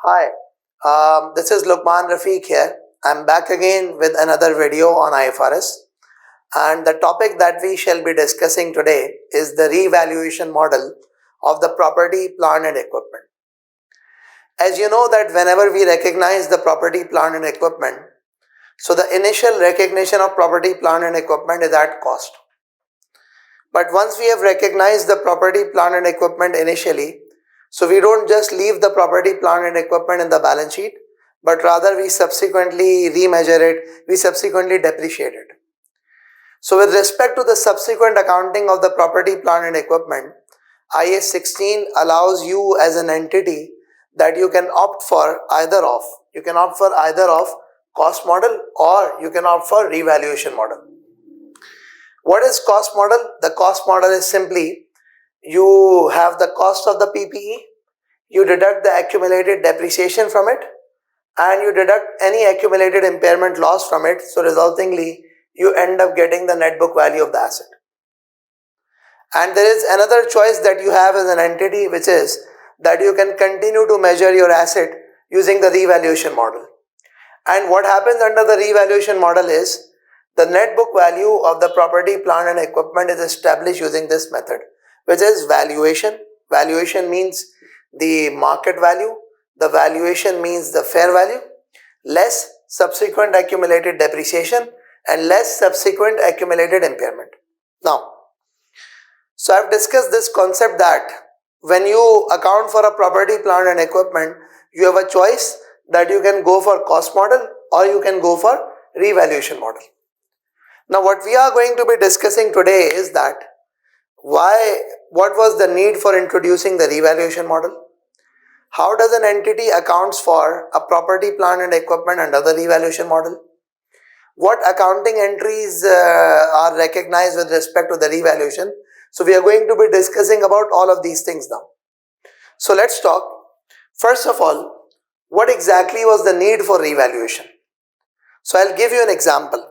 Hi, this is Luqman Rafiq here. I'm back again with another video on IFRS, and the topic that we shall be discussing today is the revaluation model of the property, plant and equipment. As you know that whenever we recognize the property, plant and equipment, so the initial recognition of property, plant and equipment is at cost. But once we have recognized the property, plant and equipment initially, so we don't just leave the property, plant and equipment in the balance sheet, but rather we subsequently remeasure it, we subsequently depreciate it. So with respect to the subsequent accounting of the property, plant and equipment, IAS 16 allows you as an entity that you can opt for either of. You can opt for either of cost model or you can opt for revaluation model. What is cost model? The cost model is simply you have the cost of the PPE, you deduct the accumulated depreciation from it, and you deduct any accumulated impairment loss from it. So resultingly, you end up getting the net book value of the asset. And there is another choice that you have as an entity, which is that you can continue to measure your asset using the revaluation model. And what happens under the revaluation model is the net book value of the property, plant and equipment is established using this method, which is valuation. Valuation means the market value. The valuation means the fair value, less subsequent accumulated depreciation and less subsequent accumulated impairment. Now, so I've discussed this concept that when you account for a property, plant and equipment, you have a choice that you can go for cost model or you can go for revaluation model. Now what we are going to be discussing today is that what was the need for introducing the revaluation model? How does an entity accounts for a property, plant and equipment under the revaluation model? What accounting entries are recognized with respect to the revaluation? So we are going to be discussing about all of these things now. So let's talk. First of all, what exactly was the need for revaluation? So I'll give you an example.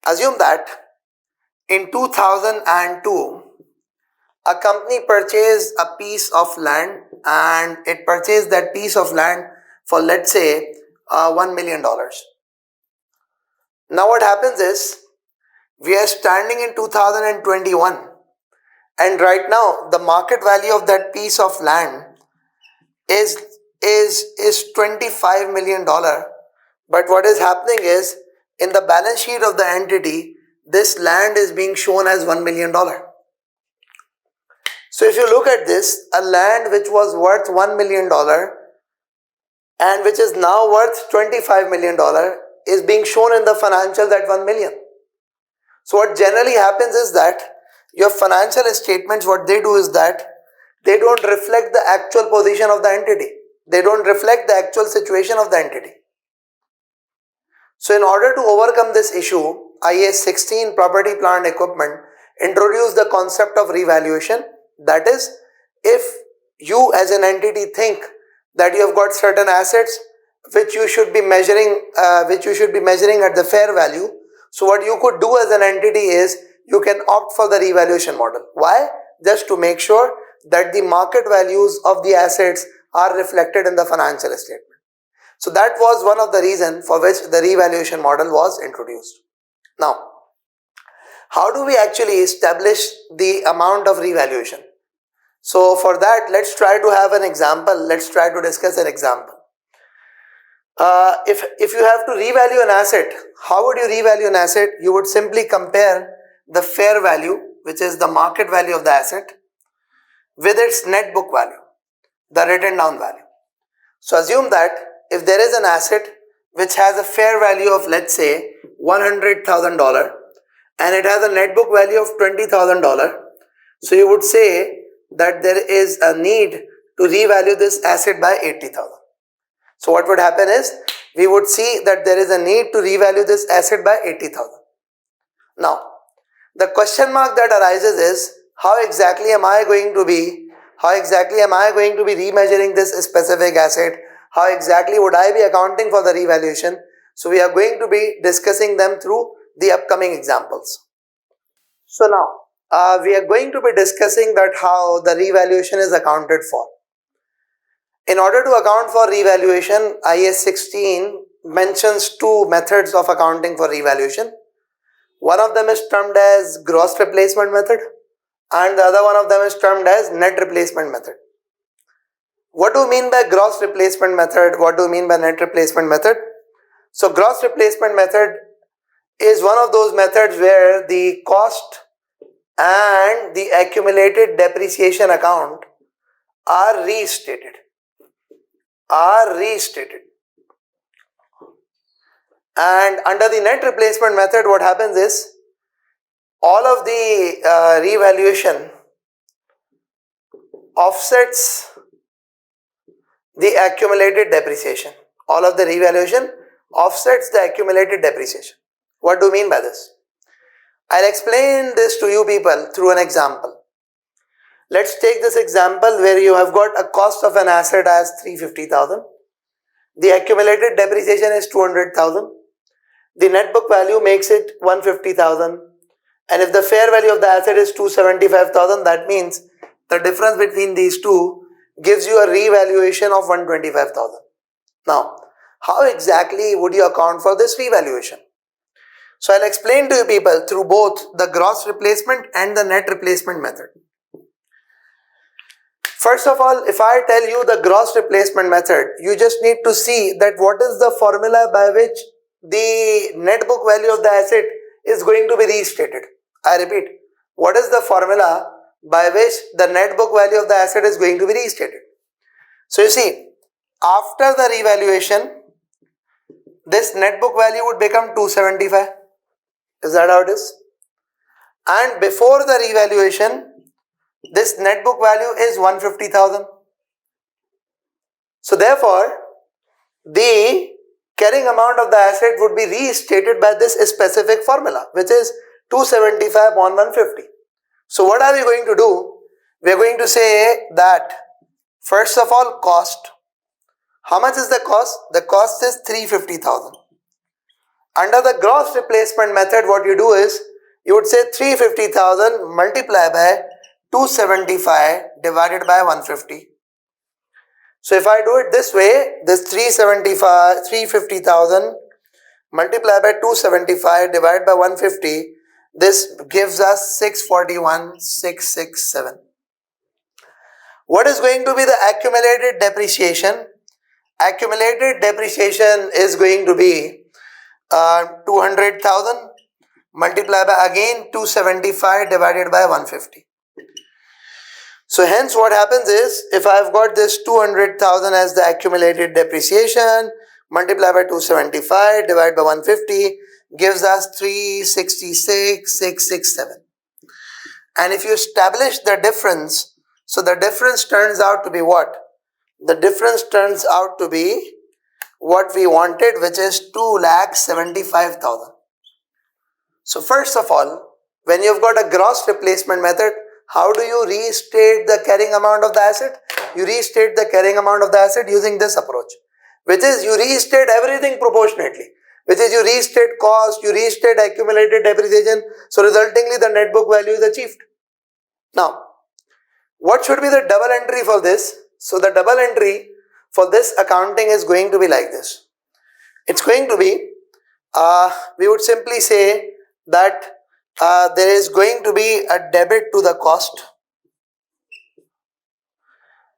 Assume that in 2002, a company purchased a piece of land and it purchased that piece of land for, let's say, $1 million. Now what happens is, we are standing in 2021 and right now the market value of that piece of land is $25 million. But what is happening is, in the balance sheet of the entity, this land is being shown as $1 million. So if you look at this, a land which was worth $1 million and which is now worth $25 million is being shown in the financials at $1 million. So what generally happens is that your financial statements, what they do is that they don't reflect the actual position of the entity. They don't reflect the actual situation of the entity. So in order to overcome this issue, IAS 16 property, plant and equipment introduced the concept of revaluation. That is, if you as an entity think that you have got certain assets which you should be measuring at the fair value, so what you could do as an entity is you can opt for the revaluation model. Why? Just to make sure that the market values of the assets are reflected in the financial statement. So that was one of the reasons for which the revaluation model was introduced. Now, how do we actually establish the amount of revaluation? So for that, let's try to have an example. Let's try to discuss an example. If you have to revalue an asset, how would you revalue an asset? You would simply compare the fair value, which is the market value of the asset, with its net book value, the written down value. So assume that if there is an asset which has a fair value of, let's say, $100,000 and it has a net book value of $20,000, so you would say that there is a need to revalue this asset by $80,000. So what would happen is, we would see that there is a need to revalue this asset by $80,000. Now, the question mark that arises is, how exactly am I going to be remeasuring this specific asset? How exactly would I be accounting for the revaluation? So we are going to be discussing them through the upcoming examples. So now, we are going to be discussing that how the revaluation is accounted for. In order to account for revaluation, IAS 16 mentions two methods of accounting for revaluation. One of them is termed as gross replacement method and the other one of them is termed as net replacement method. What do you mean by gross replacement method? What do you mean by net replacement method? So gross replacement method is one of those methods where the cost and the accumulated depreciation account are restated. And under the net replacement method, what happens is all of the revaluation offsets the accumulated depreciation. All of the revaluation offsets the accumulated depreciation. What do you mean by this? I'll explain this to you people through an example. Let's take this example where you have got a cost of an asset as 350,000. The accumulated depreciation is 200,000. The net book value makes it 150,000. And if the fair value of the asset is 275,000, that means the difference between these two gives you a revaluation of 125,000. Now, how exactly would you account for this revaluation? So I'll explain to you people through both the gross replacement and the net replacement method. First of all, if I tell you the gross replacement method, you just need to see that what is the formula by which the net book value of the asset is going to be restated. I repeat, what is the formula by which the net book value of the asset is going to be restated? So you see, after the revaluation, this net book value would become 275. Is that how it is? And before the revaluation, this net book value is 150,000. So therefore, the carrying amount of the asset would be restated by this specific formula, which is 275 upon 150. So what are we going to do? We are going to say that first of all, cost. How much is the cost? The cost is 350,000. Under the gross replacement method, what you do is you would say 350,000 multiplied by 275 divided by 150. So if I do it this way, this 350,000 multiplied by 275 divided by 150, this gives us 641,667. What is going to be the accumulated depreciation? Accumulated depreciation is going to be 200,000 multiplied by again 275 divided by 150. So hence what happens is, if I have got this 200,000 as the accumulated depreciation multiplied by 275 divided by 150 gives us 366,667. And if you establish the difference, so the difference turns out to be what? The difference turns out to be what we wanted, which is 2,75,000. So first of all, when you've got a gross replacement method, how do you restate the carrying amount of the asset? You restate the carrying amount of the asset using this approach, which is you restate everything proportionately, which is you restate cost, you restate accumulated depreciation, so resultingly the net book value is achieved. Now, what should be the double entry for this? So the double entry for this accounting is going to be like this. It's going to be, we would simply say that there is going to be a debit to the cost,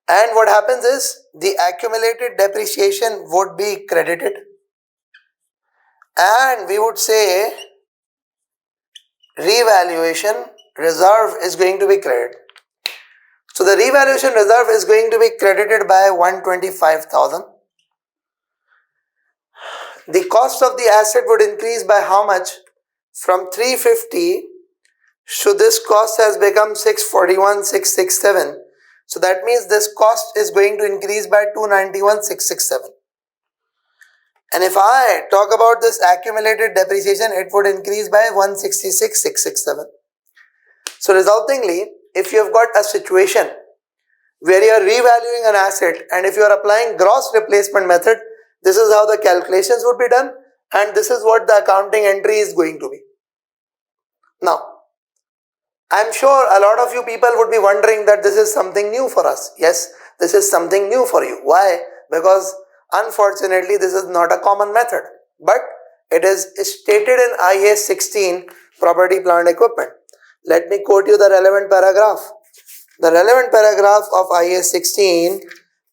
and what happens is the accumulated depreciation would be credited, and we would say revaluation reserve is going to be credited. So the revaluation reserve is going to be credited by 125,000. The cost of the asset would increase by how much? From 350, so this cost has become 641,667. So that means this cost is going to increase by 291,667. And if I talk about this accumulated depreciation, it would increase by 166,667. So resultingly, if you have got a situation where you are revaluing an asset and if you are applying gross replacement method, this is how the calculations would be done and this is what the accounting entry is going to be. Now, I am sure a lot of you people would be wondering that this is something new for us. Yes, This is something new for you. Why? Because unfortunately this is not a common method, but it is stated in IAS 16 property plant equipment. Let me quote you the relevant paragraph. The relevant paragraph of IAS 16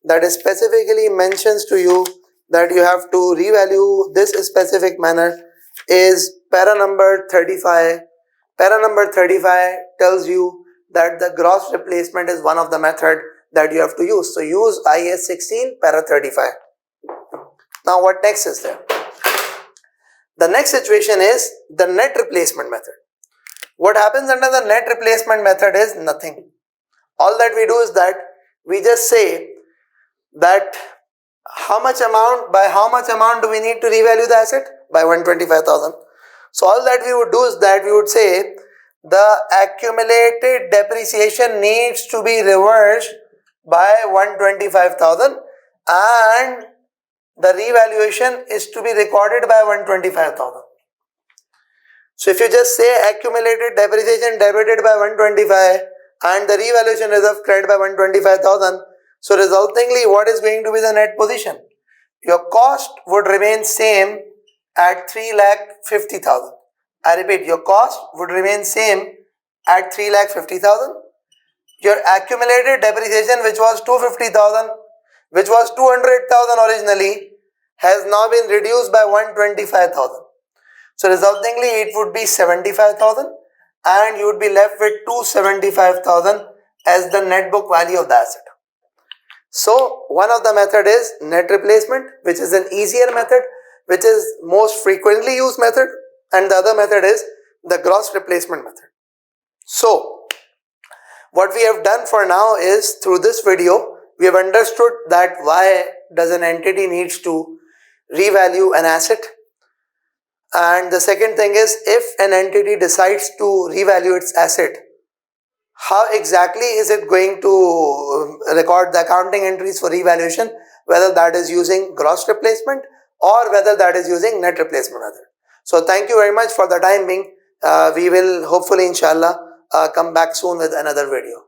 that specifically mentions to you that you have to revalue this specific manner is para number 35. Para number 35 tells you that the gross replacement is one of the method that you have to use. So use IAS 16 para 35. Now what next is there? The next situation is the net replacement method. What happens under the net replacement method is nothing. All that we do is that we just say that by how much amount do we need to revalue the asset? By 125,000. So all that we would do is that we would say the accumulated depreciation needs to be reversed by 125,000 and the revaluation is to be recorded by 125,000. So if you just say accumulated depreciation debited by 125 and the revaluation reserve credited by 125,000, so resultingly what is going to be the net position? Your cost would remain same at 3,50,000. I repeat, your cost would remain same at 3,50,000. Your accumulated depreciation, which was 250,000, which was 200,000 originally, has now been reduced by 125,000. So resultingly it would be 75,000 and you would be left with 275,000 as the net book value of the asset. So one of the method is net replacement, which is an easier method, which is most frequently used method, and the other method is the gross replacement method. So what we have done for now is, through this video we have understood that why does an entity needs to revalue an asset, and the second thing is, if an entity decides to revalue its asset, how exactly is it going to record the accounting entries for revaluation, whether that is using gross replacement or whether that is using net replacement method. So thank you very much for the time being. We will hopefully inshallah come back soon with another video.